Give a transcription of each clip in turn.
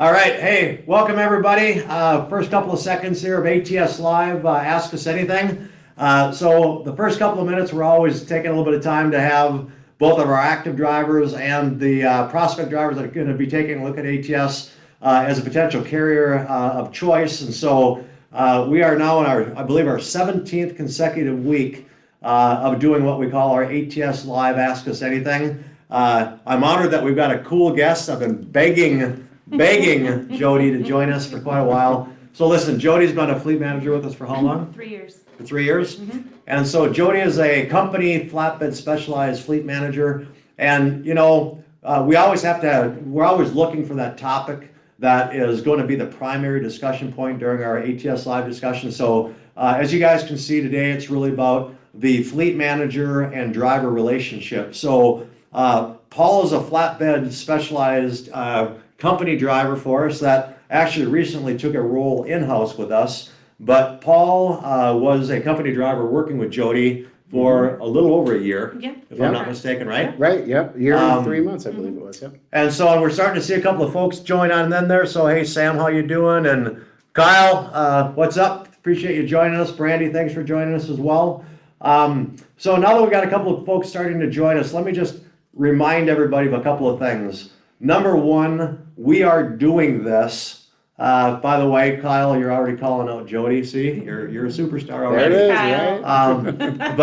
All right, hey, welcome everybody. First couple of seconds here of ATS Live, Ask Us Anything. So the first couple of minutes, we're always taking a little bit of time to have both of our active drivers and the prospect drivers that are going to be taking a look at ATS as a potential carrier of choice. And so we are now in I believe our 17th consecutive week of doing what we call our ATS Live Ask Us Anything. I'm honored that we've got a cool guest. I've been begging Jodie to join us for quite a while. So listen, Jodie's been a fleet manager with us for how long? 3 years. For 3 years? Mm-hmm. And so Jodie is a company flatbed specialized fleet manager. And we're always looking for that topic that is going to be the primary discussion point during our ATS Live discussion. So as you guys can see today, it's really about the fleet manager and driver relationship. So Paul is a flatbed specialized company driver for us that actually recently took a role in-house with us. But Paul was a company driver working with Jodie for a little over a year, if I'm not mistaken, right? Right, yep. Year and 3 months, I believe it was, yep. And so we're starting to see a couple of folks join on then there. So hey, Sam, how you doing? And Kyle, what's up? Appreciate you joining us. Brandy, thanks for joining us as well. So now that we've got a couple of folks starting to join us, let me just remind everybody of a couple of things. Number one, we are doing this. By the way, Kyle, you're already calling out Jodie. See, you're a superstar already. There it is, Kyle. right?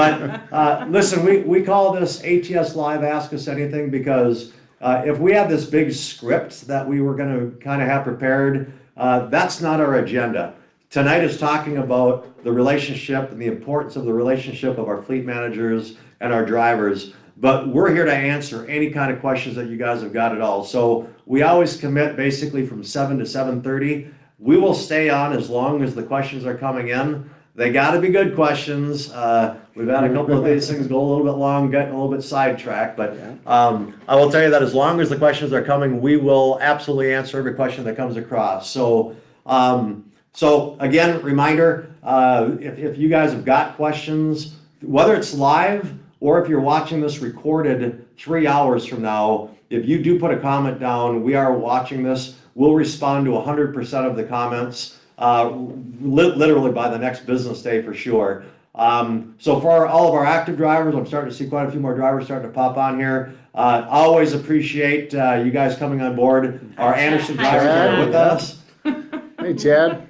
But listen, we call this ATS Live Ask Us Anything because if we had this big script that we were going to kind of have prepared, that's not our agenda. Tonight is talking about the relationship and the importance of the relationship of our fleet managers and our drivers. But we're here to answer any kind of questions that you guys have got at all. So we always commit basically from 7 to 7:30. We will stay on as long as the questions are coming in. They got to be good questions. We've had a couple of these things go a little bit long, getting a little bit sidetracked. But I will tell you that as long as the questions are coming, we will absolutely answer every question that comes across. So again, reminder, if you guys have got questions, whether it's live or if you're watching this recorded 3 hours from now, if you do put a comment down, we are watching this. We'll respond to 100% of the comments, literally by the next business day for sure. So for all of our active drivers, I'm starting to see quite a few more drivers starting to pop on here. Always appreciate you guys coming on board. Our Anderson drivers are with us. Hey, Chad.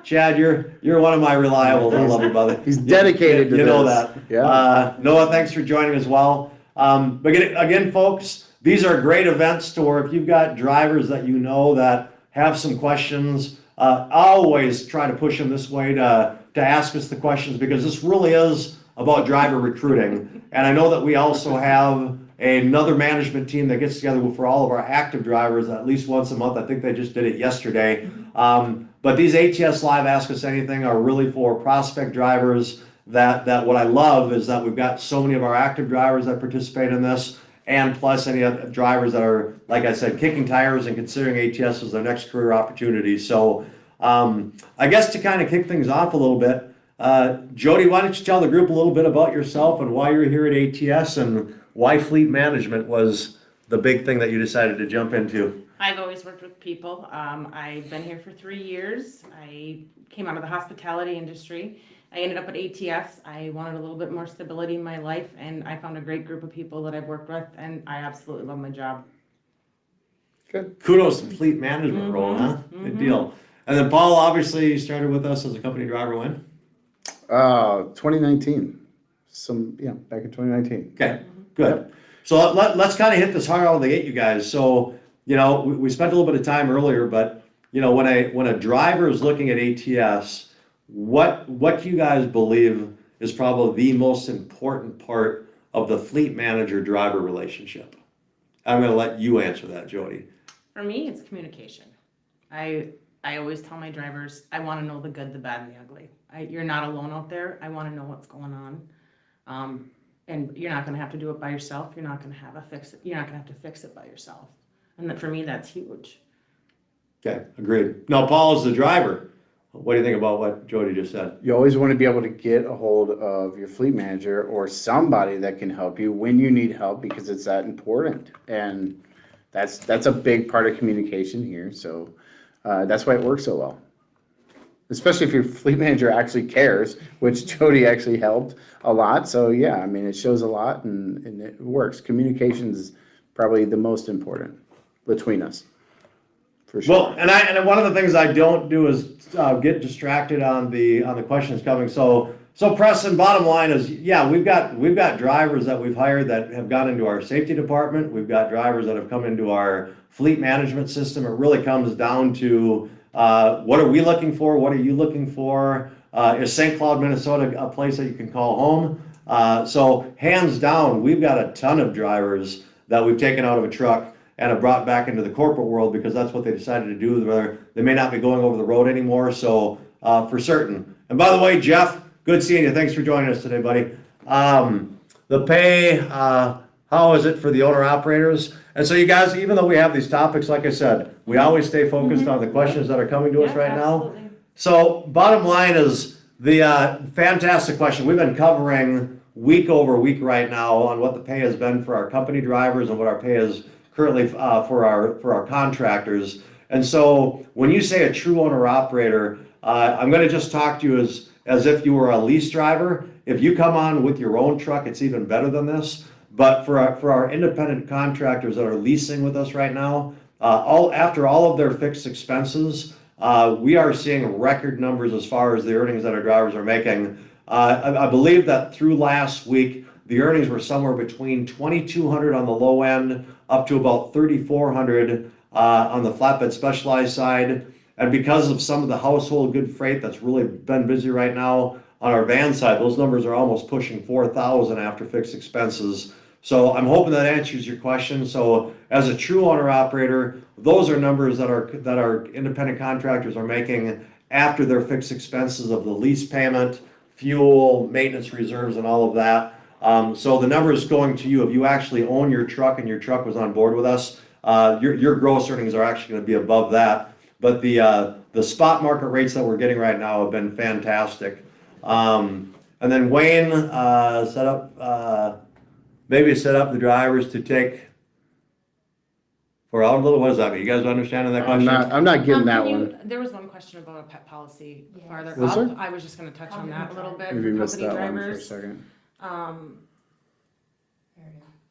Chad, you're one of my reliables. I love you, brother. He's dedicated to You know this. that. Yeah. Noah, thanks for joining as well. But again, folks, these are great events to where if you've got drivers that you know that have some questions, always try to push them this way to ask us the questions because this really is about driver recruiting. And I know that we also have another management team that gets together for all of our active drivers at least once a month. I think they just did it yesterday. But these ATS Live Ask Us Anything are really for prospect drivers that what I love is that we've got so many of our active drivers that participate in this and plus any other drivers that are, like I said, kicking tires and considering ATS as their next career opportunity. So I guess to kind of kick things off a little bit, Jodie, why don't you tell the group a little bit about yourself and why you're here at ATS and why fleet management was the big thing that you decided to jump into? I've always worked with people. I've been here for 3 years. I came out of the hospitality industry. I ended up at ATS. I wanted a little bit more stability in my life, and I found a great group of people that I've worked with, and I absolutely love my job. Good. Kudos to fleet management role, huh? Good deal. And then Paul, obviously, you started with us as a company driver when? 2019. Back in 2019. Okay, good. So let's kind of hit this hard out of the gate, you guys. So, we spent a little bit of time earlier, but, when a driver is looking at ATS, what do you guys believe is probably the most important part of the fleet manager-driver relationship? I'm going to let you answer that, Jodie. For me, it's communication. I always tell my drivers, I want to know the good, the bad, and the ugly. You're not alone out there. I want to know what's going on. And you're not going to have to do it by yourself. You're not going to have to fix it by yourself. And for me, that's huge. Okay, agreed. Now, Paul is the driver. What do you think about what Jodie just said? You always want to be able to get a hold of your fleet manager or somebody that can help you when you need help because it's that important. And that's a big part of communication here. So that's why it works so well. Especially if your fleet manager actually cares, which Jodie actually helped a lot. So yeah, I mean, it shows a lot and it works. Communication is probably the most important between us, for sure. Well, and one of the things I don't do is get distracted on the questions coming. So Preston, bottom line is, yeah, we've got drivers that we've hired that have gone into our safety department. We've got drivers that have come into our fleet management system. It really comes down to what are we looking for? What are you looking for? Is St. Cloud, Minnesota a place that you can call home? So hands down, we've got a ton of drivers that we've taken out of a truck and have brought back into the corporate world because that's what they decided to do. They may not be going over the road anymore, so for certain. And by the way, Jeff, good seeing you. Thanks for joining us today, buddy. The pay, how is it for the owner-operators? And so you guys, even though we have these topics, like I said, we always stay focused on the questions that are coming to us right now. Absolutely. So bottom line is the fantastic question. We've been covering week over week right now on what the pay has been for our company drivers and what our pay is currently for our contractors. And so when you say a true owner operator, I'm going to just talk to you as if you were a lease driver. If you come on with your own truck, it's even better than this. But for our independent contractors that are leasing with us right now, after all of their fixed expenses, we are seeing record numbers as far as the earnings that our drivers are making. I believe that through last week, the earnings were somewhere between $2,200 on the low end up to about $3,400 on the flatbed specialized side. And because of some of the household good freight that's really been busy right now on our van side, those numbers are almost pushing $4,000 after fixed expenses. So I'm hoping that answers your question. So as a true owner operator, those are numbers that our independent contractors are making after their fixed expenses of the lease payment, fuel, maintenance reserves, and all of that. So the number is going to you if you actually own your truck and your truck was on board with us. Your gross earnings are actually going to be above that. But the spot market rates that we're getting right now have been fantastic. And then Wayne set up the drivers to take for our little. What does that mean? You guys understanding that question? I'm not getting that Can you- one. There was one question about a pet policy farther Was up. there? I was just gonna touch on that a little bit Maybe for missed company that one for a drivers. second.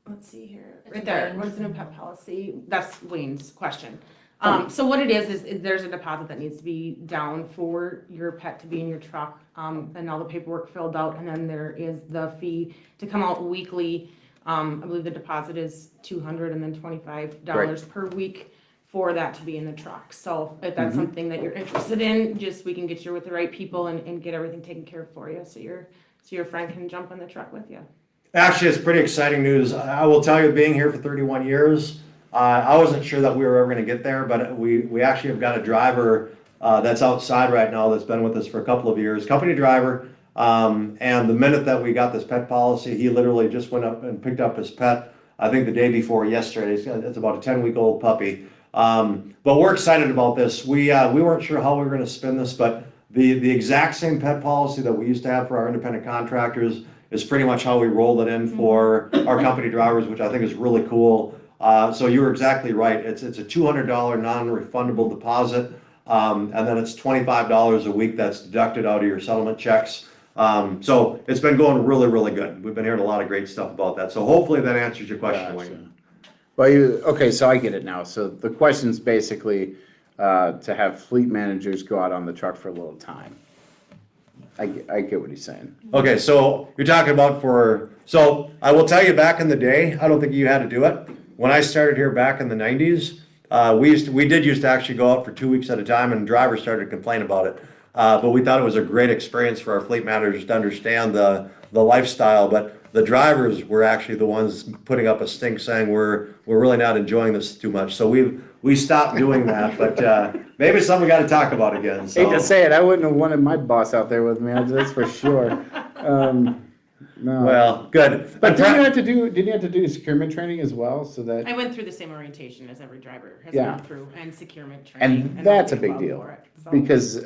Let's see here, It's right there, Wayne's. what is the new pet policy? That's Wayne's question. So what it is there's a deposit that needs to be down for your pet to be in your truck, and all the paperwork filled out, and then there is the fee to come out weekly. I believe the deposit is $200 and then $25 per week for that to be in the truck. So if that's something that you're interested in, just we can get you with the right people and get everything taken care of for you, so your friend can jump in the truck with you. Actually, it's pretty exciting news. I will tell you, being here for 31 years, I wasn't sure that we were ever going to get there, but we actually have got a driver that's outside right now that's been with us for a couple of years, company driver. And the minute that we got this pet policy, he literally just went up and picked up his pet, I think the day before yesterday. It's about a 10-week-old puppy. But we're excited about this. We weren't sure how we were going to spin this, but the exact same pet policy that we used to have for our independent contractors is pretty much how we rolled it in for our company drivers, which I think is really cool. So you were exactly right. It's a $200 non-refundable deposit, and then it's $25 a week that's deducted out of your settlement checks. So it's been going really, really good. We've been hearing a lot of great stuff about that. So hopefully that answers your question, Gotcha. Wayne. Well, okay, so I get it now. So the question's basically to have fleet managers go out on the truck for a little time. I get what he's saying. Okay, so you're talking about so I will tell you, back in the day, I don't think you had to do it. When I started here back in the 90s, we did used to actually go out for 2 weeks at a time, and drivers started to complain about it. But we thought it was a great experience for our fleet managers to understand the lifestyle. But the drivers were actually the ones putting up a stink saying we're really not enjoying this too much. So we stopped doing that, but maybe it's something we got to talk about again. So. Hate to say it, I wouldn't have wanted my boss out there with me. That's for sure. No. Well, good. But didn't you have to do securement training as well, so that? I went through the same orientation as every driver has Yeah. gone through, and securement training. And that's a all the big above deal, for it, so. because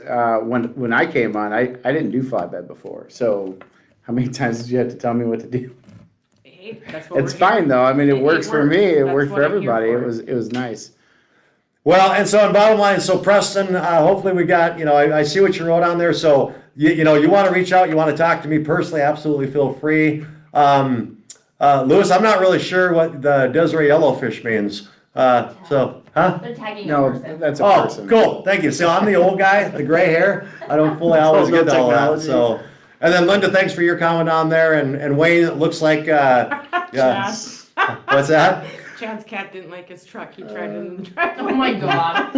when I came on, I didn't do flatbed before. So how many times did you have to tell me what to do? Hey, Hey, that's what It's we're fine hearing. though. I mean, it It works for works. me. It That's worked what for I'm here everybody. for. It was nice. Well, and so in bottom line, so Preston, hopefully we got, I see what you wrote on there. So, you want to reach out, you want to talk to me personally, absolutely feel free. Lewis, I'm not really sure what the Desiree Yellowfish means. Huh? They're tagging a No, person. that's a Oh, person. cool. Thank you. So I'm the old guy, the gray hair. I don't fully always no get to all that. technology. So, and then Linda, thanks for your comment on there. And Wayne, it looks like, yeah. What's that? Chad's cat didn't like his truck. He tried it in the driveway. Oh my god.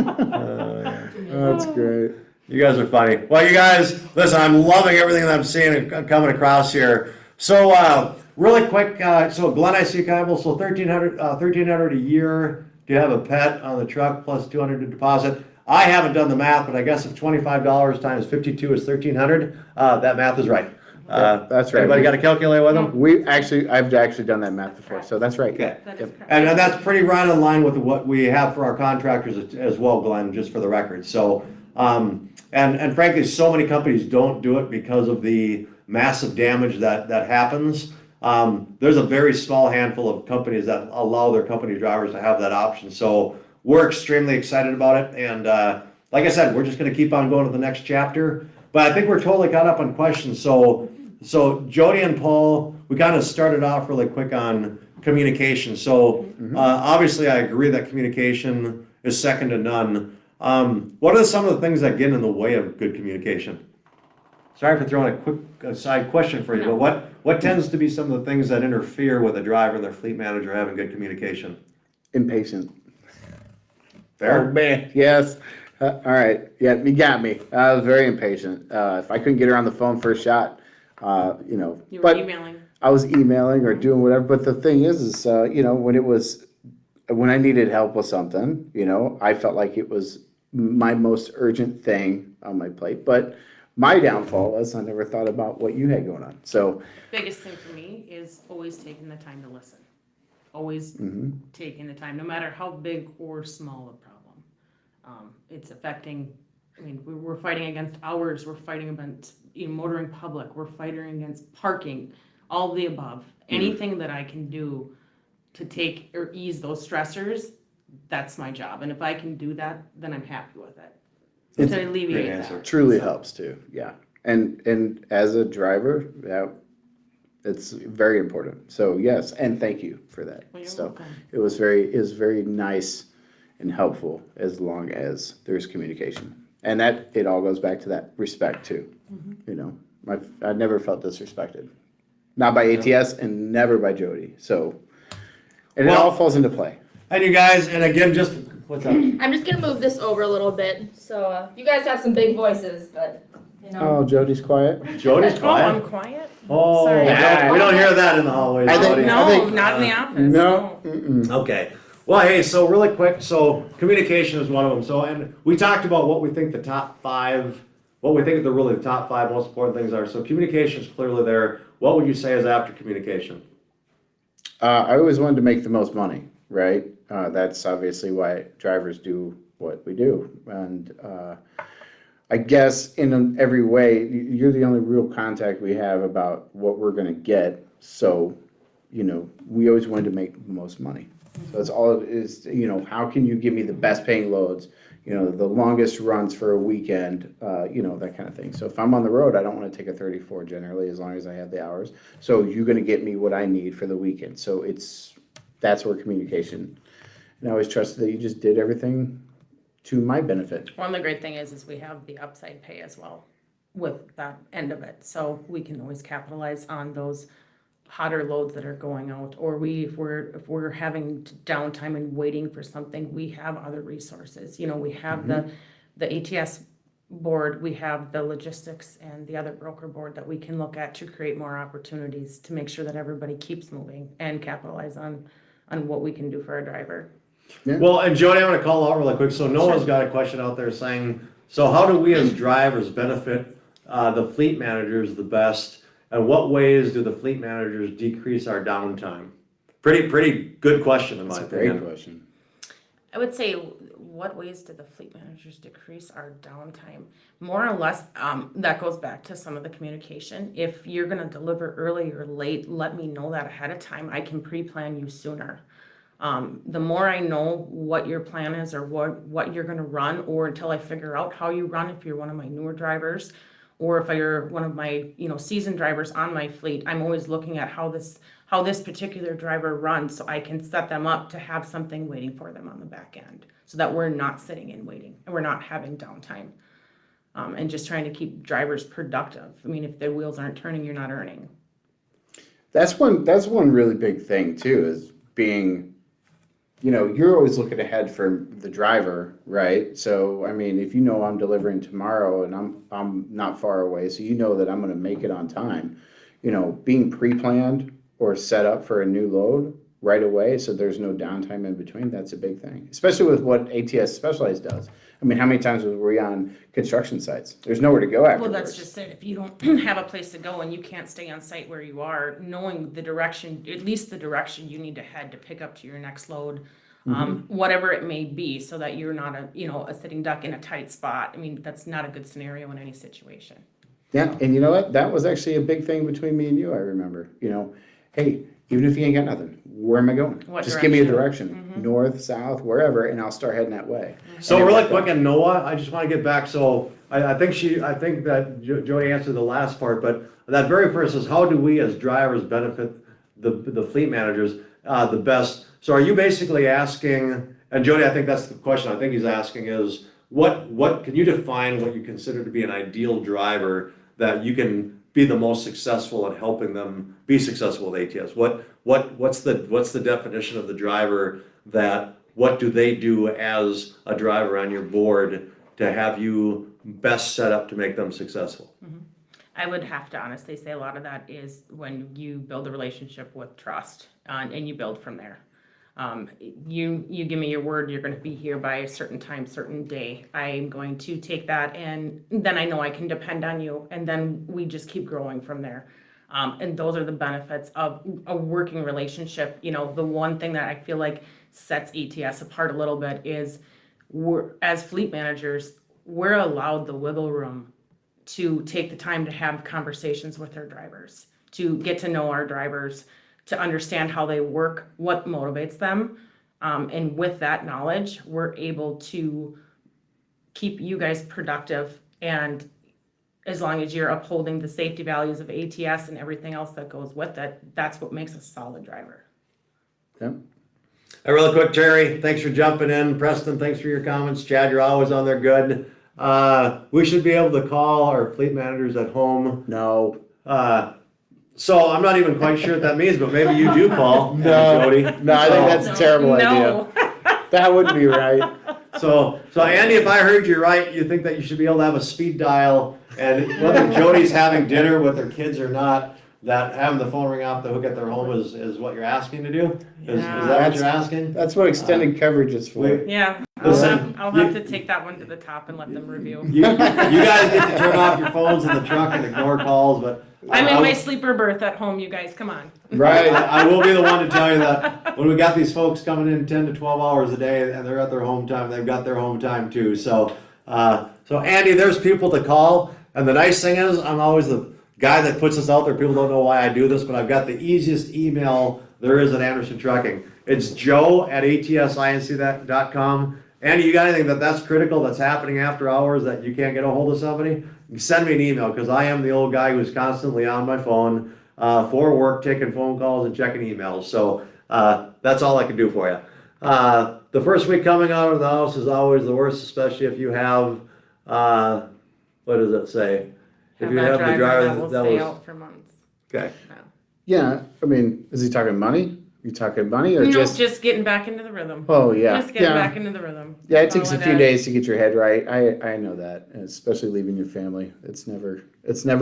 That's great. You guys are funny. Well, you guys, listen, I'm loving everything that I'm seeing and coming across here. So, really quick, so Glenn, I see kind of, so 1,300 a year. Do you have a pet on the truck plus 200 to deposit? I haven't done the math, but I guess if $25 times 52 is 1,300, that math is right. That's right. Anybody got a calculator with them? I've actually done that math before, so that's right. Okay. That is Yep. correct. And that's pretty right in line with what we have for our contractors as well, Glenn, just for the record. So, and frankly, so many companies don't do it because of the massive damage that happens. There's a very small handful of companies that allow their company drivers to have that option. So we're extremely excited about it. And like I said, we're just going to keep on going to the next chapter. But I think we're totally caught up on questions. So Jodie and Paul, we kind of started off really quick on communication. So obviously I agree that communication is second to none. What are some of the things that get in the way of good communication? Sorry for throwing a quick side question for you, but what tends to be some of the things that interfere with a driver and their fleet manager having good communication? Impatient. Fair? Oh, man, yes. All right. Yeah, you got me. I was very impatient. If I couldn't get her on the phone first shot, You were but emailing. I was emailing or doing whatever. But the thing is when I needed help with something, I felt like it was my most urgent thing on my plate. But my downfall was I never thought about what you had going on. So, Biggest thing for me is always taking the time to listen. Always taking the time, no matter how big or small a problem. It's affecting, we're fighting against hours, we're fighting against motoring public, we're fighting against parking, all of the above. Anything that I can do to take or ease those stressors, that's my job. And if I can do that, then I'm happy with it. It's To alleviate great answer. that. truly helps too. Yeah. And as a driver, it's very important. So yes, and thank you for that Well, you're stuff. welcome. It was very nice and helpful as long as there's communication. And that it all goes back to that respect too. I never felt disrespected. Not by ATS and never by Jodie. So and it Well- all falls into play. And you guys, and again, just, what's up? I'm just gonna move this over a little bit. So you guys have some big voices, but Oh, Jodie's quiet. Jody's Oh, I'm quiet? quiet? Oh, Sorry. we don't hear that in the hallways, I think- Jody. No, not in the office. No. Mm-mm. Okay. Well, hey, so really quick, so communication is one of them. So, and we talked about what we think the top five, what we think the top five most important things are. So communication is clearly there. What would you say is after communication? I always wanted to make the most money, right? That's obviously why drivers do what we do. And I guess in every way, you're the only real contact we have about what we're going to get. So, we always wanted to make the most money. So that's all it is, how can you give me the best paying loads, the longest runs for a weekend, that kind of thing. So if I'm on the road, I don't want to take a 34 generally, as long as I have the hours. So you're going to get me what I need for the weekend. So that's where communication, and I always trusted that you just did everything to my benefit. One of the great thing is we have the upside pay as well with that end of it. So we can always capitalize on those hotter loads that are going out, or if we're having downtime and waiting for something, we have other resources. We have the ATS board, we have the logistics and the other broker board that we can look at to create more opportunities to make sure that everybody keeps moving and capitalize on what we can do for our driver. Well, and Jody, I'm going to call out really quick. So Noah's got a question out there saying, so how do we as drivers benefit the fleet managers the best? And what ways do the fleet managers decrease our downtime? Pretty good question in my That's a great opinion. question. I would say what ways did the fleet managers decrease our downtime? More or less, that goes back to some of the communication. If you're gonna deliver early or late, let me know that ahead of time. I can pre-plan you sooner. The more I know what your plan is or what you're gonna run, or until I figure out how you run, if you're one of my newer drivers, or if you're one of my, seasoned drivers on my fleet, I'm always looking at how this particular driver runs, so I can set them up to have something waiting for them on the back end, so that we're not sitting and waiting, and we're not having downtime. And just trying to keep drivers productive. I mean, if their wheels aren't turning, you're not earning. That's one really big thing too, is being, you're always looking ahead for the driver, right? So, I mean, if I'm delivering tomorrow and I'm not far away, so that I'm gonna make it on time, being pre-planned or set up for a new load right away, so there's no downtime in between, that's a big thing. Especially with what ATS Specialized does. I mean, how many times were we on construction sites? There's nowhere to go afterwards. Well, that's just it. If you don't have a place to go and you can't stay on site where you are, knowing the direction, at least the direction you need to head to pick up to your next load, whatever it may be, so that you're not a sitting duck in a tight spot. I mean, that's not a good scenario in any situation. Yeah, and you know what? That was actually a big thing between me and you, I remember. Hey, even if you ain't got nothing, where am I going? What Just give me a direction? direction. North, south, wherever, and I'll start heading that way. So And it really worked quick, out. and Noah, I just want to get back, so I think that Jodie answered the last part, but that very first is, how do we as drivers benefit the fleet managers the best? So are you basically asking, and Jodie, I think that's the question I think he's asking is, what can you define what you consider to be an ideal driver that you can be the most successful at helping them be successful with ATS? What's the definition of the driver that, what do they do as a driver on your board to have you best set up to make them successful? I would have to honestly say a lot of that is when you build a relationship with trust, and you build from there. You give me your word, you're going to be here by a certain time, certain day. I'm going to take that, and then I know I can depend on you, and then we just keep growing from there. And those are the benefits of a working relationship. The one thing that I feel like sets ATS apart a little bit is as fleet managers, we're allowed the wiggle room to take the time to have conversations with our drivers, to get to know our drivers, to understand how they work, what motivates them. And with that knowledge, we're able to keep you guys productive. And as long as you're upholding the safety values of ATS and everything else that goes with it, that's what makes a solid driver. Yeah. Hey, really quick, Terry, thanks for jumping in. Preston, thanks for your comments. Chad, you're always on there good. We should be able to call our fleet managers at home. No. So I'm not even quite sure what that means, but maybe you do call, Jody. No, I think that's a terrible idea. No. That wouldn't be right. So Andy, if I heard you right, you think that you should be able to have a speed dial, and whether Jody's having dinner with her kids or not, that having the phone ring off the hook at their home is what you're asking to do? Is that what you're asking? That's what extended coverage is for. Yeah, Listen, I'll have to take that one to the top and let them review. You guys get to turn off your phones in the truck and ignore calls, but I'm in my sleeper berth at home, you guys, come on. Right. I will be the one to tell you that when we got these folks coming in 10 to 12 hours a day and they're at their home time, they've got their home time too. So Andy, there's people to call, and the nice thing is I'm always the guy that puts this out there. People don't know why I do this, but I've got the easiest email there is at Anderson Trucking. It's joe@atsinc.com. Andy, you got anything that's critical that's happening after hours that you can't get a hold of somebody? Send me an email, because I am the old guy who's constantly on my phone for work, taking phone calls and checking emails. So that's all I can do for you. The first week coming out of the house is always the worst, especially if you have, what does it say? If you have the driver that will stay out for months. Okay. No. Yeah, I mean, is he talking money? You talking money or No, just? just getting back into the rhythm. Oh yeah, Just getting yeah. back into the rhythm. Yeah, it That's takes all a few is. days to get your head right. I know that, and especially leaving your family. It's never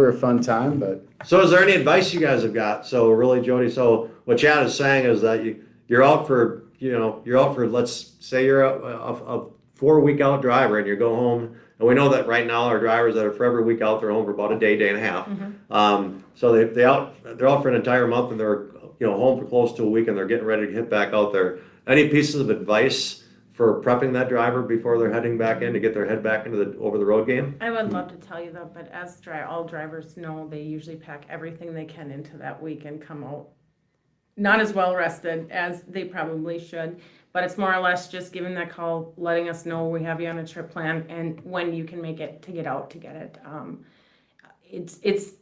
a fun time, but So is there any advice you guys have got? So really, Jody, so what Chad is saying is that you're out for, let's say you're a 4-week out driver and you go home, and we know that right now our drivers that are for every week out, they're home for about a day and a half. So they're out for an entire month, and they're home for close to a week, and they're getting ready to get back out there. Any pieces of advice for prepping that driver before they're heading back in to get their head back into the over the road game? I would love to tell you that, but as all drivers know, they usually pack everything they can into that week and come out not as well rested as they probably should. But it's more or less just giving that call, letting us know we have you on a trip plan and when you can make it to get out to get it. It's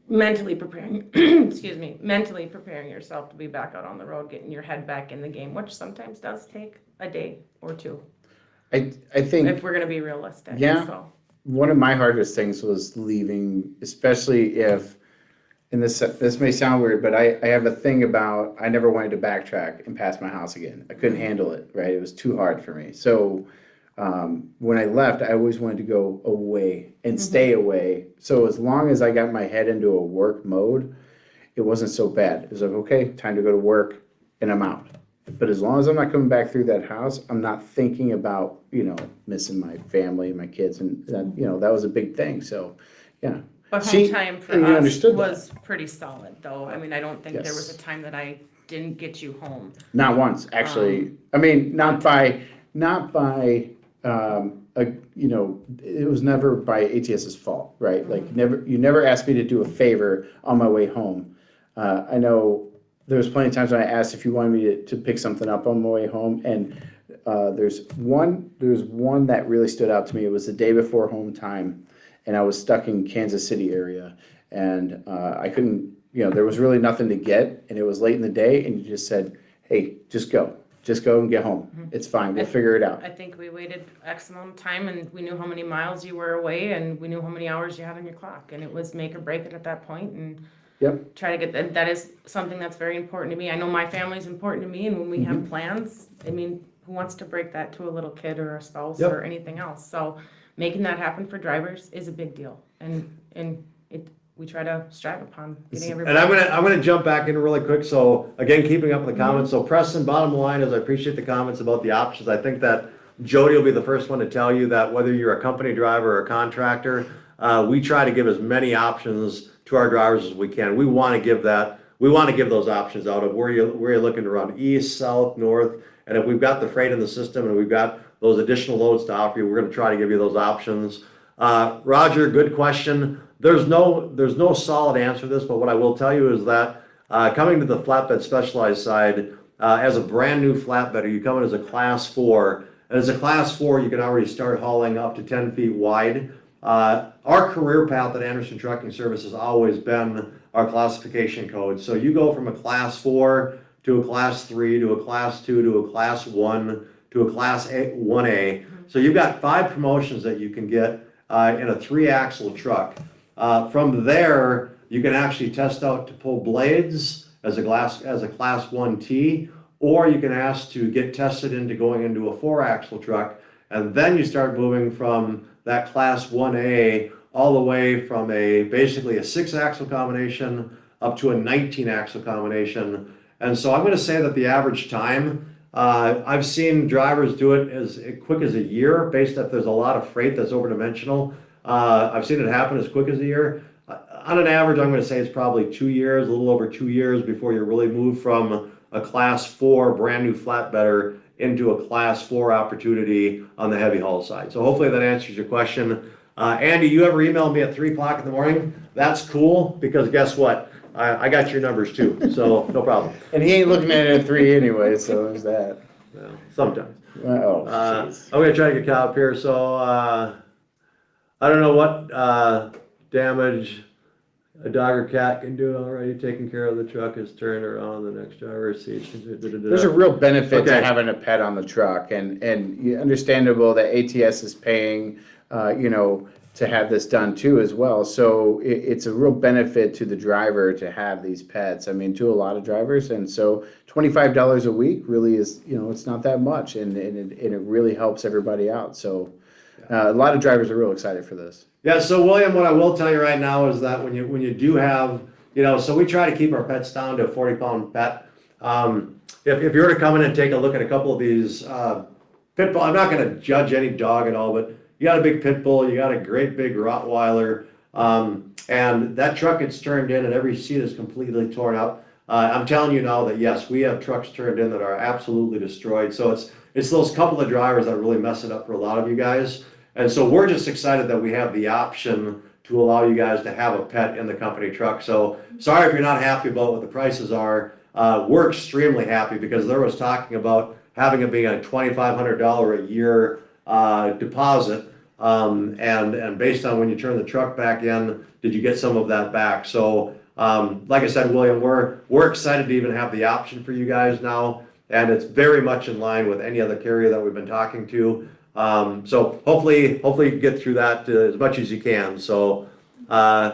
mentally preparing, excuse me, mentally preparing yourself to be back out on the road, getting your head back in the game, which sometimes does take a day or two, I think if we're gonna be realistic. Yeah. So. one of my hardest things was leaving, especially if, and this may sound weird, but I have a thing about, I never wanted to backtrack and pass my house again. I couldn't handle it, right? It was too hard for me. So when I left, I always wanted to go away and stay away. So as long as I got my head into a work mode, it wasn't so bad. It was like, okay, time to go to work and I'm out. But as long as I'm not coming back through that house, I'm not thinking about, missing my family, my kids, and that, that was a big thing. So, yeah. But She- home time for you us understood that. was pretty solid, though. I mean, I don't think there Yes. was a time that I didn't get you home. Not once, actually. I mean, not by, it was never by ATS's fault, right? Like, you never asked me to do a favor on my way home. I know there was plenty of times when I asked if you wanted me to pick something up on my way home, and there's one that really stood out to me. It was the day before home time, and I was stuck in Kansas City area, and I couldn't, there was really nothing to get, and it was late in the day, and you just said, hey, just go and get home. It's fine, we'll figure it out. I think we waited X amount of time and we knew how many miles you were away and we knew how many hours you had on your clock. And it was make or break it at that point and Yep. try to get that. That is something that's very important to me. I know my family's important to me, and when we have plans, I mean, who wants to break that to a little kid or a spouse Yep. or anything else? So making that happen for drivers is a big deal. And we try to strive upon getting everybody. And I'm gonna jump back in really quick. So again, keeping up with the comments. So Preston, bottom line is I appreciate the comments about the options. I think that Jodie will be the first one to tell you that whether you're a company driver or a contractor, we try to give as many options to our drivers as we can. We want to give those options out of where you're looking to run east, south, north, and if we've got the freight in the system and we've got those additional loads to offer you, we're going to try to give you those options. Roger, good question. There's no solid answer to this, but what I will tell you is that coming to the flatbed specialized side, as a brand new flatbedder, you come in as a class 4, and as a class 4, you can already start hauling up to 10 feet wide. Our career path at Anderson Trucking Service has always been our classification code. So you go from a class 4 to a class 3 to a class 2 to a class 1 to a class 1A. So you've got 5 promotions that you can get in a 3-axle truck. From there, you can actually test out to pull blades as a class 1T, or you can ask to get tested into going into a 4-axle truck, and then you start moving from that class 1A all the way from basically a 6-axle combination up to a 19-axle combination. And so I'm going to say that the average time, I've seen drivers do it as quick as a year, based if there's a lot of freight that's overdimensional. I've seen it happen as quick as a year. On an average, I'm going to say it's probably 2 years, a little over 2 years before you really move from a class 4 brand new flatbedder into a class 4 opportunity on the heavy haul side. So hopefully that answers your question. Andy, you ever emailed me at 3 o'clock in the morning? That's cool, because guess what? I got your numbers too, so no problem. And he ain't looking at it at 3 anyway, so there's that. Well, sometimes. Oh, jeez. I'm gonna try to get caught up here, so I don't know what damage a dog or cat can do already. Taking care of the truck is turned around the next driver's seat. There's a real benefit Okay. to having a pet on the truck, and understandable that ATS is paying, to have this done too as well. So it's a real benefit to the driver to have these pets. I mean, to a lot of drivers, and so $25 a week really is, it's not that much, and it really helps everybody out. So a lot of drivers are real excited for this. Yeah, so William, what I will tell you right now is that when you do have, so we try to keep our pets down to a 40-pound pet. If you were to come in and take a look at a couple of these pit bull, I'm not going to judge any dog at all, but you got a big pit bull, you got a great big Rottweiler, and that truck gets turned in and every seat is completely torn up. I'm telling you now that yes, we have trucks turned in that are absolutely destroyed. So it's those couple of drivers that really mess it up for a lot of you guys. And so we're just excited that we have the option to allow you guys to have a pet in the company truck. So sorry if you're not happy about what the prices are. We're extremely happy because there was talking about having it being a $2,500 a year deposit. And based on when you turn the truck back in, did you get some of that back? So like I said, William, we're excited to even have the option for you guys now, and it's very much in line with any other carrier that we've been talking to. So hopefully you get through that as much as you can. So yeah,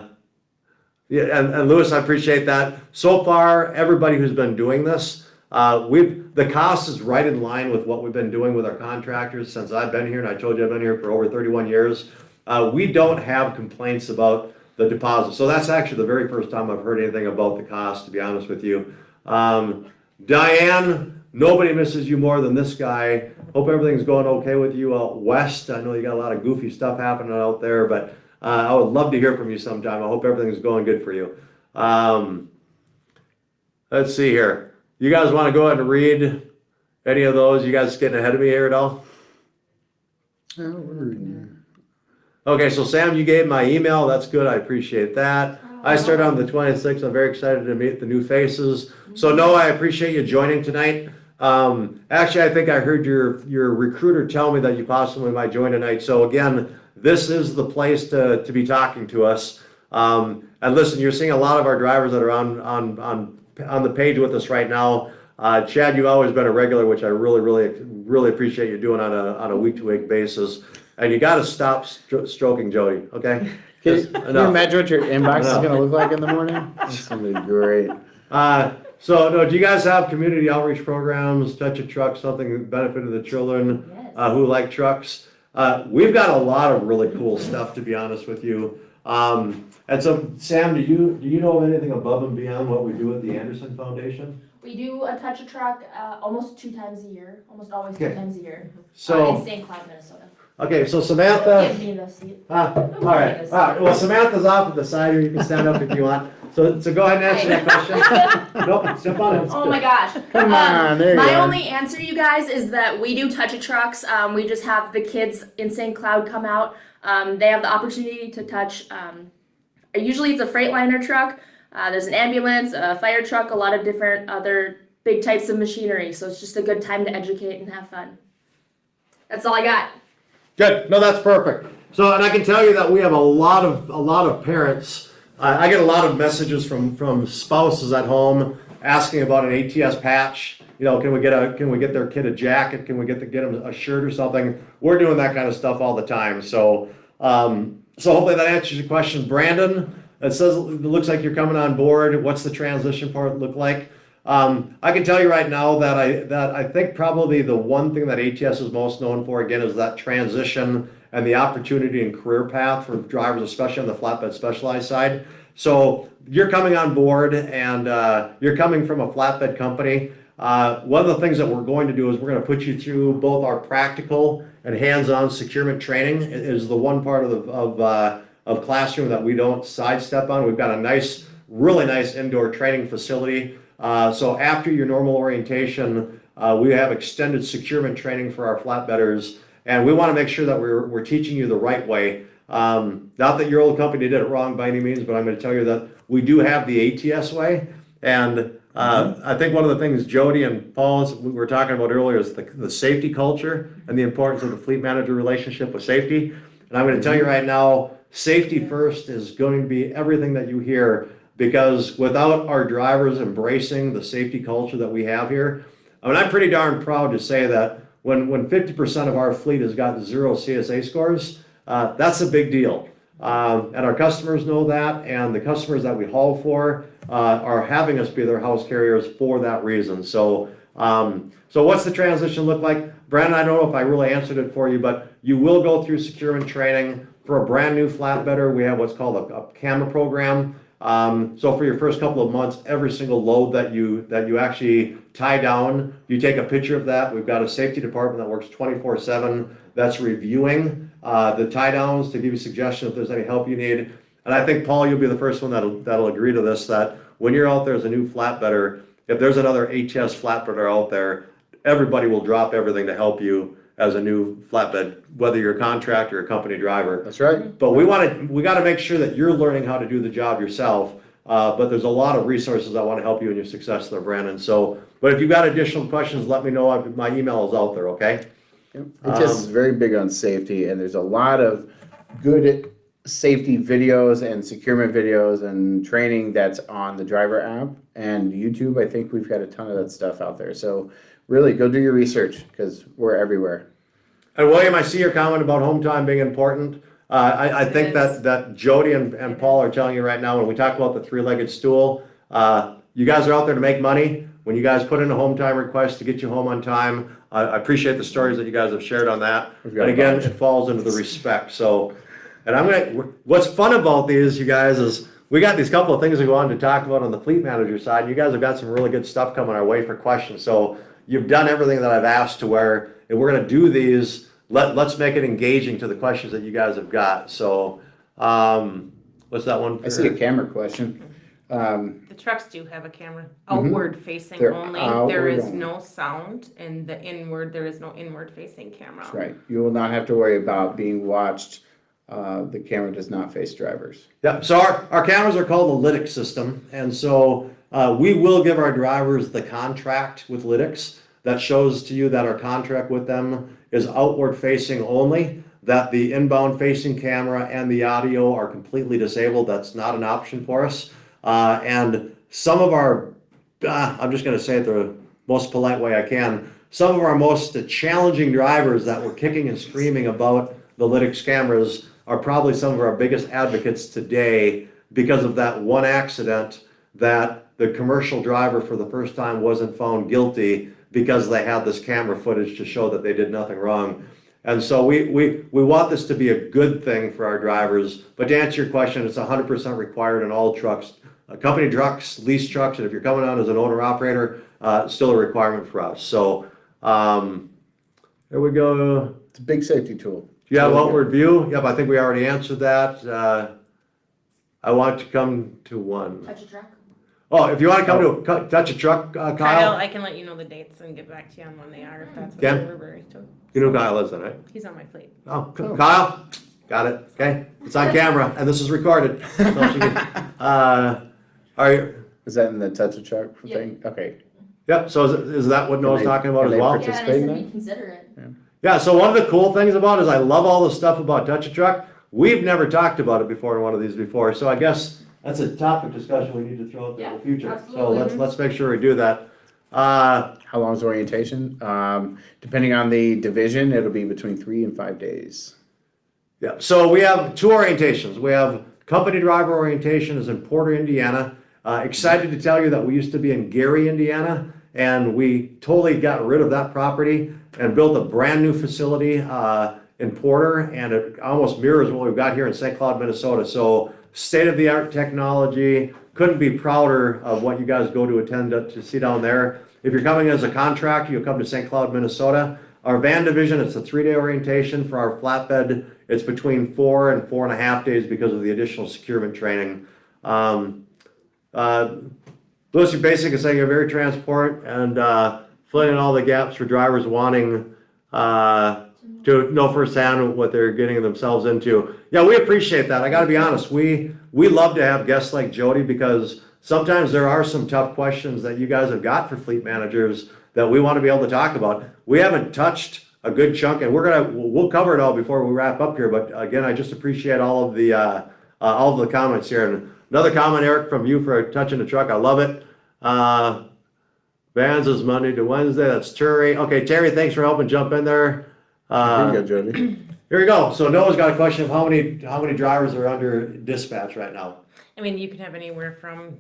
and Lewis, I appreciate that. So far, everybody who's been doing this, the cost is right in line with what we've been doing with our contractors since I've been here, and I told you I've been here for over 31 years. We don't have complaints about the deposit. So that's actually the very first time I've heard anything about the cost, to be honest with you. Diane, nobody misses you more than this guy. Hope everything's going okay with you out west. I know you got a lot of goofy stuff happening out there, but I would love to hear from you sometime. I hope everything's going good for you. Let's see here. You guys want to go ahead and read any of those? You guys getting ahead of me here at all? Okay, so Sam, you gave my email. That's good. I appreciate that. I start on the 26th. I'm very excited to meet the new faces. So Noah, I appreciate you joining tonight. Actually, I think I heard your recruiter tell me that you possibly might join tonight. So again, this is the place to be talking to us. And listen, you're seeing a lot of our drivers that are on the page with us right now. Chad, you've always been a regular, which I really appreciate you doing on a week-to-week basis. And you got to stop stroking Jodie, okay? Can you imagine what your inbox is going to look like in the morning? It's going to be great. So, no, do you guys have community outreach programs, Touch a Truck, something that benefited the children who like trucks? We've got a lot of really cool stuff, to be honest with you. And so, Sam, do you know of anything above and beyond what we do at the Anderson Foundation? We do a Touch a Truck almost 2 times a year, almost always 2 times a year. So, in St. Cloud, Minnesota. Okay, so Samantha. Give me the seat. All right. Well, Samantha's off at the side here. You can stand up if you want. So go ahead and answer that question. Nope, step on it. Oh my gosh. Come on, there you My go. only answer, you guys, is that we do touch a trucks. We just have the kids in St. Cloud come out. They have the opportunity to touch. Usually it's a Freightliner truck. There's an ambulance, a fire truck, a lot of different other big types of machinery. So it's just a good time to educate and have fun. That's all I got. Good. No, that's perfect. So, and I can tell you that we have a lot of parents. I get a lot of messages from spouses at home asking about an ATS patch. You know, can we get their kid a jacket? Can we get them a shirt or something? We're doing that kind of stuff all the time. So, so hopefully that answers your question, Brandon. It says it looks like you're coming on board. What's the transition part look like? I can tell you right now that I think probably the one thing that ATS is most known for, again, is that transition and the opportunity and career path for drivers, especially on the flatbed specialized side. So you're coming on board and you're coming from a flatbed company. One of the things that we're going to do is we're going to put you through both our practical and hands-on securement training. It is the one part of classroom that we don't sidestep on. We've got a really nice indoor training facility. So after your normal orientation, we have extended securement training for our flatbedders, and we want to make sure that we're teaching you the right way. Not that your old company did it wrong by any means, but I'm going to tell you that we do have the ATS way. And I think one of the things Jodie and Paul we were talking about earlier is the safety culture and the importance of the fleet manager relationship with safety. And I'm going to tell you right now, safety first is going to be everything that you hear. Because without our drivers embracing the safety culture that we have here, I mean, I'm pretty darn proud to say that when 50% of our fleet has got 0 CSA scores, that's a big deal. And our customers know that, and the customers that we haul for are having us be their house carriers for that reason. So, so what's the transition look like? Brandon, I don't know if I really answered it for you, but you will go through securement training. For a brand new flatbedder, we have what's called a camera program. So for your first couple of months, every single load that you actually tie down, you take a picture of that. We've got a safety department that works 24/7 that's reviewing the tie downs to give you suggestions if there's any help you need. And I think, Paul, you'll be the first one that'll agree to this, that when you're out there as a new flatbedder, if there's another ATS flatbedder out there, everybody will drop everything to help you as a new flatbed, whether you're a contractor or a company driver. That's right. But we got to make sure that you're learning how to do the job yourself. But there's a lot of resources that want to help you in your success there, Brandon. So, but if you've got additional questions, let me know. My email is out there, okay? ATS is very big on safety, and there's a lot of good safety videos and securement videos and training that's on the driver app and YouTube. I think we've got a ton of that stuff out there. So really go do your research because we're everywhere. And William, I see your comment about home time being important. I think that Jodie and Paul are telling you right now, when we talk about the three-legged stool, you guys are out there to make money. When you guys put in a home time request to get you home on time, I appreciate the stories that you guys have shared on that. And again, it falls into the respect. So, and what's fun about these, you guys, is we got these couple of things we go on to talk about on the fleet manager side. You guys have got some really good stuff coming our way for questions. So you've done everything that I've asked to where if we're going to do these, let's make it engaging to the questions that you guys have got. So, what's that one? I see a camera question. The trucks do have a camera, outward facing They're only. outward There is only. no sound, and there is no inward facing camera. That's right. You will not have to worry about being watched. The camera does not face drivers. Yeah, so our cameras are called the Lytix system, and so we will give our drivers the contract with Lytix that shows to you that our contract with them is outward facing only, that the inbound facing camera and the audio are completely disabled. That's not an option for us. And some of our, I'm just going to say it the most polite way I can, some of our most challenging drivers that were kicking and screaming about the Lytix cameras are probably some of our biggest advocates today because of that one accident that the commercial driver for the first time wasn't found guilty because they had this camera footage to show that they did nothing wrong. And so we want this to be a good thing for our drivers. But to answer your question, it's 100% required in all trucks, company trucks, lease trucks, and if you're coming on as an owner-operator, it's still a requirement for us. So there we go. It's a big safety tool. Do you have outward view? Yep, I think we already answered that. I want to come to one. Touch a truck. Oh, if you want to come to touch a truck, Kyle, Kyle. I can let you know the dates and get back to you on when they are, if that's what Ken? we're very to. You know who Kyle is, then, right? He's on my fleet. Oh, Kyle, got it. Okay, it's on camera and this is recorded. Don't you are you? Is that in the touch a truck Yeah. thing? Okay. Yep. So is that what Noah's talking about can as they well? participate? Yeah, and I said in we that? consider it. Yeah. So one of the cool things about it is I love all the stuff about touch a truck. We've never talked about it before in one of these before. So I guess that's a topic discussion we need to throw out there in the future. absolutely. So let's make sure we do that. How long is orientation? Depending on the division, it'll be between 3 and 5 days. Yeah, so we have two orientations. We have company driver orientation is in Porter, Indiana. Excited to tell you that we used to be in Gary, Indiana, and we totally got rid of that property and built a brand new facility in Porter, and it almost mirrors what we've got here in St. Cloud, Minnesota. So state-of-the-art technology. Couldn't be prouder of what you guys go to attend to see down there. If you're coming as a contractor, you'll come to St. Cloud, Minnesota. Our van division, it's a 3-day orientation. For our flatbed, it's between 4 and 4.5 days because of the additional securement training. Louis, your basic is saying you're very transparent and filling in all the gaps for drivers wanting to know firsthand what they're getting themselves into. Yeah, we appreciate that. I got to be honest. We love to have guests like Jodie because sometimes there are some tough questions that you guys have got for fleet managers that we want to be able to talk about. We haven't touched a good chunk, and we'll cover it all before we wrap up here. But again, I just appreciate all of the comments here. And another comment, Eric, from you for touching the truck. I love it. Vans is Monday to Wednesday. That's Terry. Okay, Terry, thanks for helping jump in there. Here you go, Jody. Here we go. So Noah's got a question of how many drivers are under dispatch right now. I mean, you can have anywhere from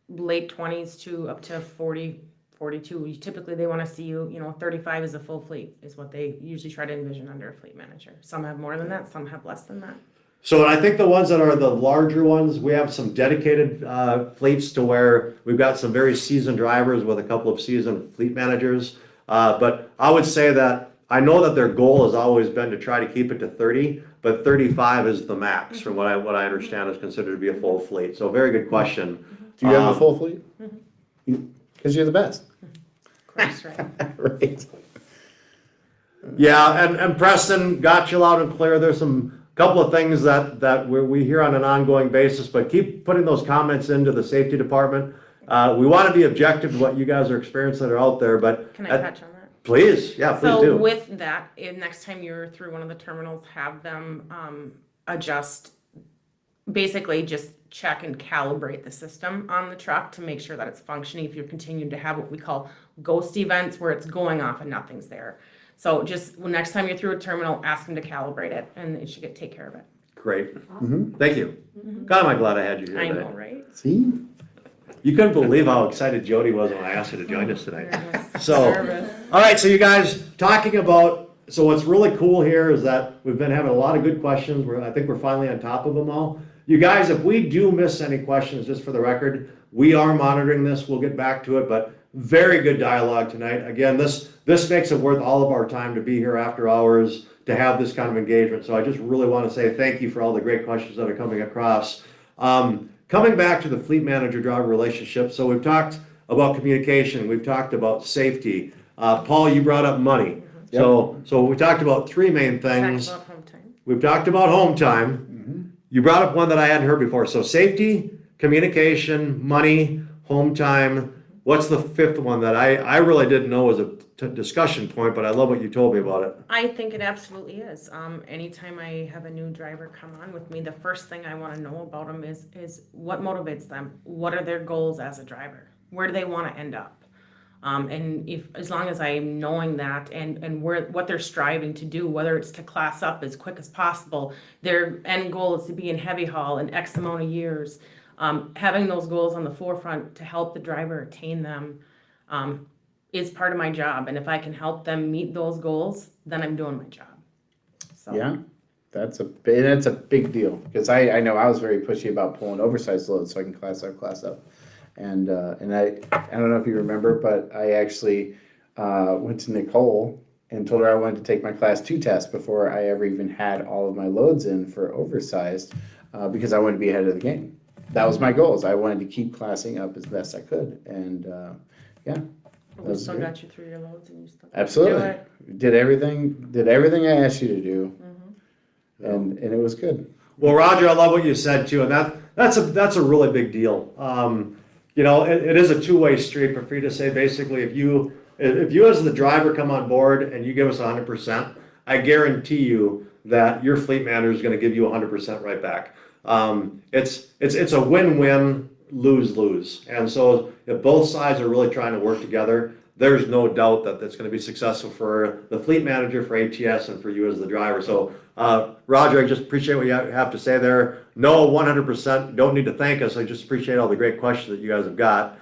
late 20s to up to 40, 42. Typically, they want to see you, 35 is a full fleet, is what they usually try to envision under a fleet manager. Some have more than that, some have less than that. So I think the ones that are the larger ones, we have some dedicated fleets to where we've got some very seasoned drivers with a couple of seasoned fleet managers. But I would say that I know that their goal has always been to try to keep it to 30, but 35 is the max from what I understand is considered to be a full fleet. So very good question. Do you have a full fleet? Mm-hmm. Because you're the best. Of course, right. Right. Yeah, and Preston got you loud and clear. There's some couple of things that we hear on an ongoing basis, but keep putting those comments into the safety department. We want to be objective to what you guys are experiencing that are out there, but Can I touch on that? please, yeah, please So do. with that, next time you're through one of the terminals, have them adjust, basically just check and calibrate the system on the truck to make sure that it's functioning. If you're continuing to have what we call ghost events where it's going off and nothing's there. So just next time you're through a terminal, ask them to calibrate it and it should take care of it. Great. Thank you. God, am I glad I had you here I today. know, right? See? You couldn't believe how excited Jodie was when I asked her to join us tonight. Nervous. So, Nervous. all right, so you guys talking about, so what's really cool here is that we've been having a lot of good questions. I think we're finally on top of them all. You guys, if we do miss any questions, just for the record, we are monitoring this. We'll get back to it, but very good dialogue tonight. Again, this makes it worth all of our time to be here after hours to have this kind of engagement. So I just really want to say thank you for all the great questions that are coming across. Coming back to the fleet manager-driver relationship, so we've talked about communication, we've talked about safety. Paul, you brought up money. So we talked about three main things. Talk about home time. We've talked about home time. You brought up one that I hadn't heard before. So safety, communication, money, home time. What's the fifth one that I really didn't know was a discussion point, but I love what you told me about it. I think it absolutely is. Anytime I have a new driver come on with me, the first thing I want to know about them is what motivates them. What are their goals as a driver? Where do they want to end up? And as long as I'm knowing that and what they're striving to do, whether it's to class up as quick as possible, their end goal is to be in heavy haul in X amount of years. Having those goals on the forefront to help the driver attain them is part of my job. And if I can help them meet those goals, then I'm doing my job. So. Yeah, that's a big deal because I know I was very pushy about pulling oversized loads so I can class up. And I don't know if you remember, but I actually went to Nicole and told her I wanted to take my class 2 test before I ever even had all of my loads in for oversized because I wanted to be ahead of the game. That was my goals. I wanted to keep classing up as best I could. And yeah. We still got you through your loads and you still Absolutely. do it. Did everything I asked you to do. And it was good. Well, Roger, I love what you said too, and that's a really big deal. You know, it is a two-way street. But for you to say basically, if you as the driver come on board and you give us 100%, I guarantee you that your fleet manager is going to give you 100% right back. It's a win-win, lose-lose, and so if both sides are really trying to work together, there's no doubt that that's going to be successful for the fleet manager, for ATS, and for you as the driver. So, Roger, I just appreciate what you have to say there. No, 100%, don't need to thank us. I just appreciate all the great questions that you guys have got.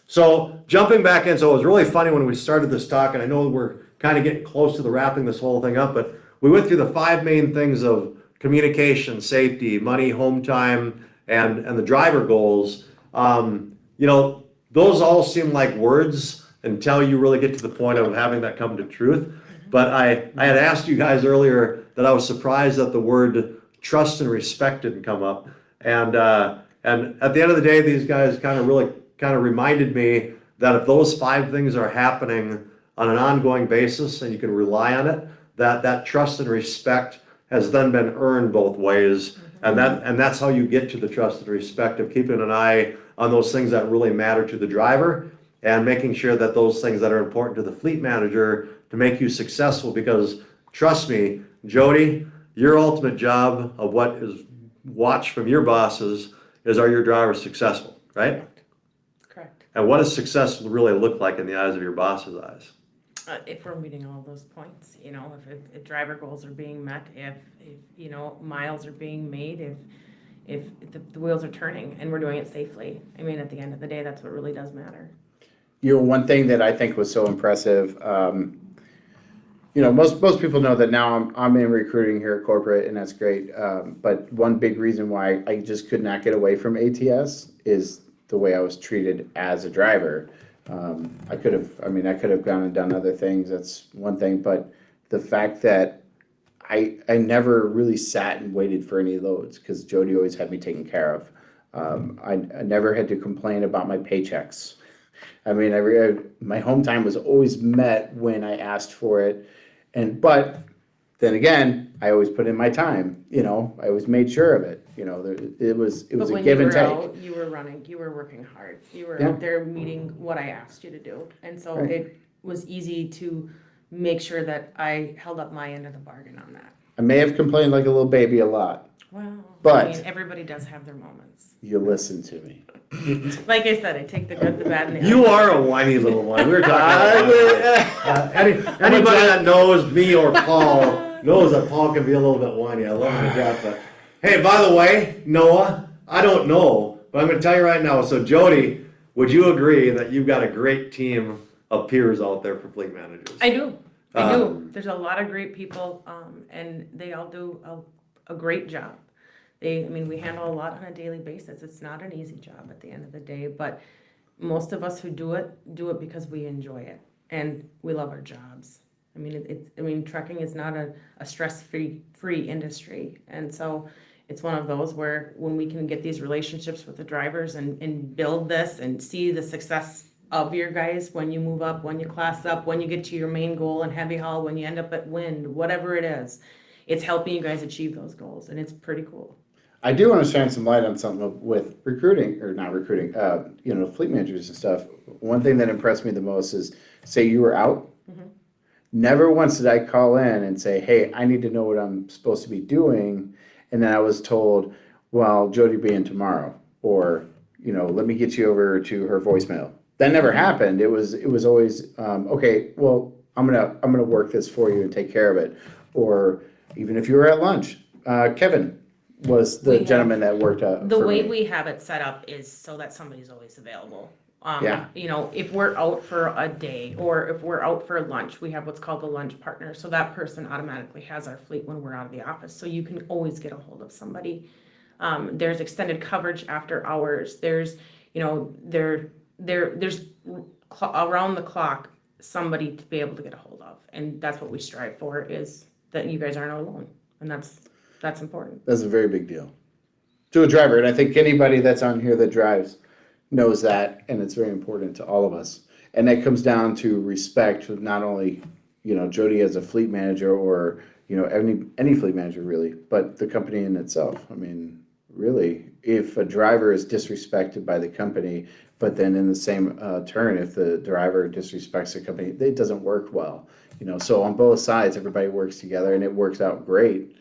So jumping back in, so it was really funny when we started this talk, and I know we're kind of getting close to the wrapping this whole thing up, but we went through the 5 main things of communication, safety, money, home time, and the driver goals. You know, those all seem like words until you really get to the point of having that come to truth. But I had asked you guys earlier that I was surprised that the word trust and respect didn't come up. And at the end of the day, these guys kind of reminded me that if those 5 things are happening on an ongoing basis and you can rely on it, that trust and respect has then been earned both ways. And that's how you get to the trust and respect of keeping an eye on those things that really matter to the driver and making sure that those things that are important to the fleet manager to make you successful. Because trust me, Jodie, your ultimate job of what is watched from your bosses is, are your drivers successful, right? Correct. And what does success really look like in the eyes of your boss's eyes? If we're meeting all those points, you know, if driver goals are being met, if you know, miles are being made, if the wheels are turning and we're doing it safely. I mean, at the end of the day, that's what really does matter. You know, one thing that I think was so impressive, you know, most people know that now I'm in recruiting here at corporate, and that's great. But one big reason why I just could not get away from ATS is the way I was treated as a driver. I could have gone and done other things. That's one thing, but the fact that I never really sat and waited for any loads because Jodie always had me taken care of. I never had to complain about my paychecks. I mean, my home time was always met when I asked for it, but then again, I always put in my time. I always made sure of it. It was But a when give you and were take. out, you were running, you were working hard. You were Yeah. out there meeting what I asked you to do. And so Right. it was easy to make sure that I held up my end of the bargain on that. I may have complained like a little baby a lot. Well, But- I mean, everybody does have their moments. You listen to me. Like I said, I take the good, the bad, and the You ugly. are a whiny little one. We were talking about anybody that knows me or Paul knows that Paul can be a little bit whiny. I love him to death. But hey, by the way, Noah, I don't know, but I'm going to tell you right now. So Jodie, would you agree that you've got a great team of peers out there for fleet managers? I do. I do. There's a lot of great people, and they all do a great job. We handle a lot on a daily basis. It's not an easy job at the end of the day, but most of us who do it because we enjoy it and we love our jobs. Trucking is not a stress-free industry, and so it's one of those where when we can get these relationships with the drivers and build this and see the success of your guys when you move up, when you class up, when you get to your main goal in heavy haul, when you end up at wind, whatever it is, it's helping you guys achieve those goals, and it's pretty cool. I do want to shine some light on something with recruiting, or not recruiting, fleet managers and stuff. One thing that impressed me the most is, say you were out. Mm-hmm. Never once did I call in and say, hey, I need to know what I'm supposed to be doing. And then I was told, well, Jodie be in tomorrow, or, let me get you over to her voicemail. That never happened. It was always, okay, well, I'm gonna work this for you and take care of it. Or even if you were at lunch, Kevin was the gentleman that worked out. The way we have it set up is so that somebody's always available. Yeah. If we're out for a day or if we're out for lunch, we have what's called the lunch partner. So that person automatically has our fleet when we're out of the office. So you can always get a hold of somebody. There's extended coverage after hours. There's, there's around the clock somebody to be able to get a hold of. And that's what we strive for, is that you guys aren't alone. And that's important. That's a very big deal to a driver. And I think anybody that's on here that drives knows that. And it's very important to all of us. And that comes down to respect with not only, Jodie as a fleet manager or, any fleet manager really, but the company in itself. Really, if a driver is disrespected by the company, but then in the same turn, if the driver disrespects the company, it doesn't work well. So on both sides, everybody works together and it works out great.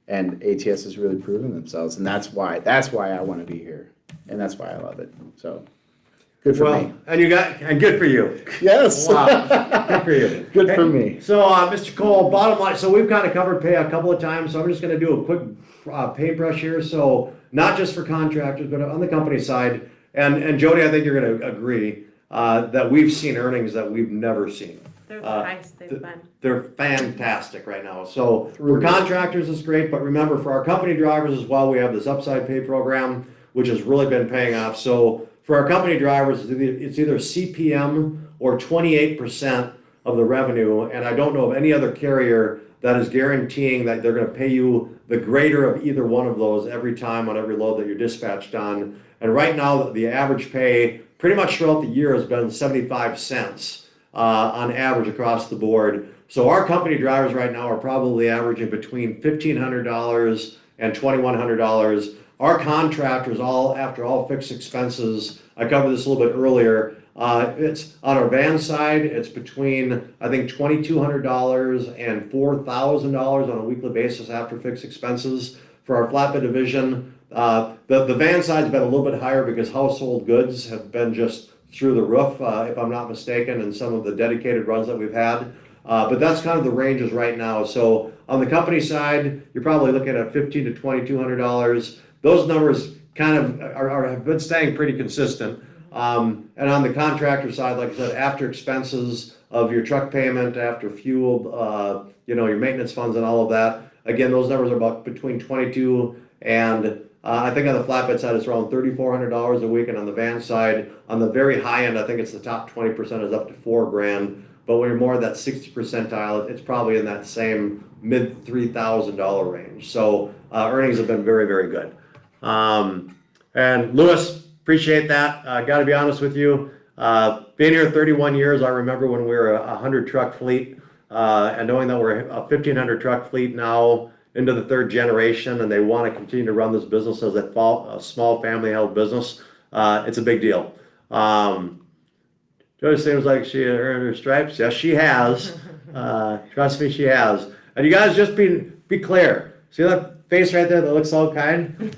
And ATS has really proven themselves, and that's why I want to be here, and that's why I love it. So, good for me. And good for you. Yes. Wow, good for you. Good for me. So, Mr. Cole, bottom line, so we've kind of covered pay a couple of times, so I'm just going to do a quick paintbrush here. So, not just for contractors, but on the company side. And Jodie, I think you're going to agree that we've seen earnings that we've never seen. They're the highest they've been. They're fantastic right now. So for contractors, it's great, but remember, for our company drivers as well, we have this upside pay program, which has really been paying off. So for our company drivers, it's either CPM or 28% of the revenue. And I don't know of any other carrier that is guaranteeing that they're going to pay you the greater of either one of those every time on every load that you're dispatched on. And right now, the average pay pretty much throughout the year has been 75 cents. On average across the board. So our company drivers right now are probably averaging between $1,500 and $2,100. Our contractors, after all fixed expenses, I covered this a little bit earlier, it's on our van side, it's between, I think, $2,200 and $4,000 on a weekly basis after fixed expenses. For our flatbed division, the van side's been a little bit higher because household goods have been just through the roof, if I'm not mistaken, in some of the dedicated runs that we've had. But that's kind of the ranges right now. So on the company side, you're probably looking at $1,500 to $2,200. Those numbers kind of have been staying pretty consistent. And on the contractor side, like I said, after expenses of your truck payment, after fuel, your maintenance funds and all of that, again, those numbers are about between 22 and I think on the flatbed side, it's around $3,400 a week, and on the van side, on the very high end, I think it's the top 20% is up to $4,000. But when you're more at that 60 percentile, it's probably in that same mid $3,000 range. So earnings have been very, very good. And Lewis, appreciate that. Got to be honest with you. Being here 31 years, I remember when we were a 100 truck fleet, and knowing that we're a 1,500 truck fleet now into the third generation, and they want to continue to run this business as a small family-held business. It's a big deal. Jodie seems like she earned her stripes. Yes, she has. Trust me, she has. And you guys just be clear. See that face right there that looks so kind?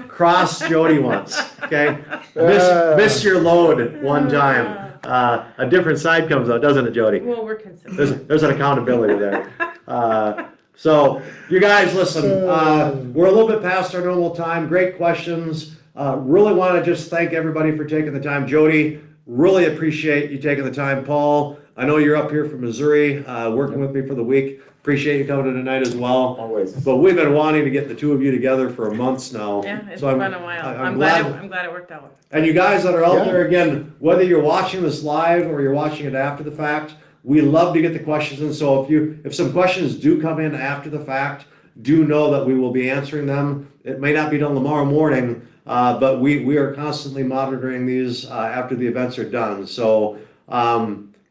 Cross Jodie once, okay? Miss your load one time. A different side comes out, doesn't it, Jodie? Well, we're consistent. There's an accountability there. So you guys, listen, we're a little bit past our normal time. Great questions. Really want to just thank everybody for taking the time. Jodie, really appreciate you taking the time. Paul, I know you're up here from Missouri, working with me for the week. Appreciate you coming tonight as well. Always. But we've been wanting to get the two of you together for months now. Yeah, it's So been a while. I'm I'm glad. glad it worked out. And you guys that are out Yeah. there, again, whether you're watching this live or you're watching it after the fact, we love to get the questions in. So if some questions do come in after the fact, do know that we will be answering them. It may not be done tomorrow morning, but we are constantly monitoring these after the events are done. So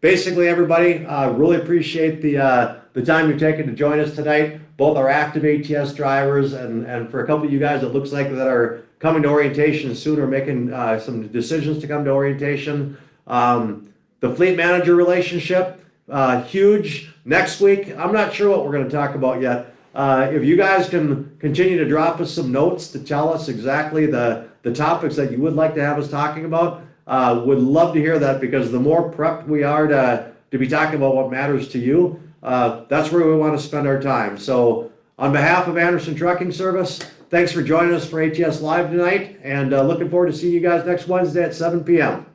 basically, everybody, really appreciate the time you've taken to join us tonight. Both our active ATS drivers and for a couple of you guys, it looks like that are coming to orientation soon or making some decisions to come to orientation. The fleet manager relationship, huge. Next week, I'm not sure what we're going to talk about yet. If you guys can continue to drop us some notes to tell us exactly the topics that you would like to have us talking about, would love to hear that, because the more prepped we are to be talking about what matters to you, that's where we want to spend our time. So on behalf of Anderson Trucking Service, thanks for joining us for ATS Live tonight, and looking forward to seeing you guys next Wednesday at 7 p.m.